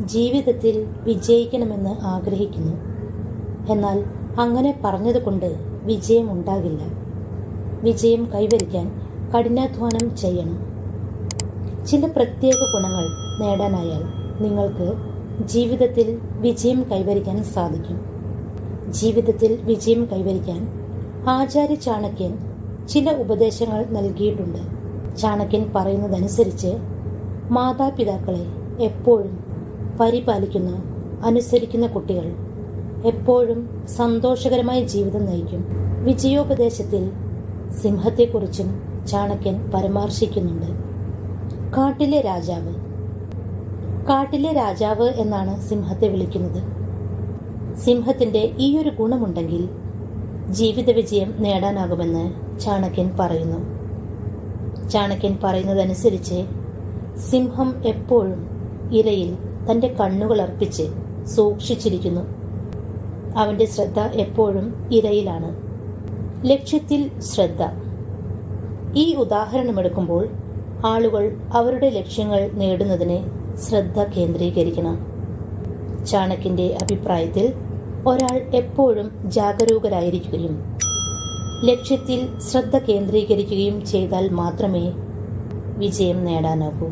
ജീവിതത്തിൽ വിജയിക്കണമെന്ന് ആഗ്രഹിക്കുന്നു. എന്നാൽ അങ്ങനെ പറഞ്ഞതുകൊണ്ട് വിജയം ഉണ്ടാകില്ല. വിജയം കൈവരിക്കാൻ കഠിനാധ്വാനം ചെയ്യണം. ചില പ്രത്യേക ഗുണങ്ങൾ നേടാനായാൽ നിങ്ങൾക്ക് ജീവിതത്തിൽ വിജയം കൈവരിക്കാൻ സാധിക്കും. ജീവിതത്തിൽ വിജയം കൈവരിക്കാൻ ആചാര്യ ചാണക്യൻ ചില ഉപദേശങ്ങൾ നൽകിയിട്ടുണ്ട്. ചാണക്യൻ പറയുന്നതനുസരിച്ച് മാതാപിതാക്കളെ എപ്പോഴും പരിപാലിക്കുന്ന, അനുസരിക്കുന്ന കുട്ടികൾ എപ്പോഴും സന്തോഷകരമായ ജീവിതം നയിക്കും. വിജയോപദേശത്തിൽ സിംഹത്തെക്കുറിച്ചും ചാണക്യൻ പരാമർശിക്കുന്നുണ്ട്. കാട്ടിലെ രാജാവ്. കാട്ടിലെ രാജാവ് എന്നാണ് സിംഹത്തെ വിളിക്കുന്നത്. സിംഹത്തിന്റെ ഈയൊരു ഗുണമുണ്ടെങ്കിൽ ജീവിത വിജയം നേടാനാകുമെന്ന് ചാണക്യൻ പറയുന്നു. ചാണക്യൻ പറയുന്നതനുസരിച്ച് സിംഹം എപ്പോഴും ഇരയിൽ തന്റെ കണ്ണുകൾ അർപ്പിച്ച് സൂക്ഷിച്ചിരിക്കുന്നു. അവന്റെ ശ്രദ്ധ എപ്പോഴും ഇരയിലാണ്. ലക്ഷ്യത്തിൽ ശ്രദ്ധ. ഈ ഉദാഹരണമെടുക്കുമ്പോൾ ആളുകൾ അവരുടെ ലക്ഷ്യങ്ങൾ നേടുന്നതിന് ശ്രദ്ധ കേന്ദ്രീകരിക്കണം. ചാണക്യന്റെ അഭിപ്രായത്തിൽ ഒരാൾ എപ്പോഴും ജാഗരൂകരായിരിക്കുകയും ലക്ഷ്യത്തിൽ ശ്രദ്ധ കേന്ദ്രീകരിക്കുകയും ചെയ്താൽ മാത്രമേ വിജയം നേടാനാകൂ.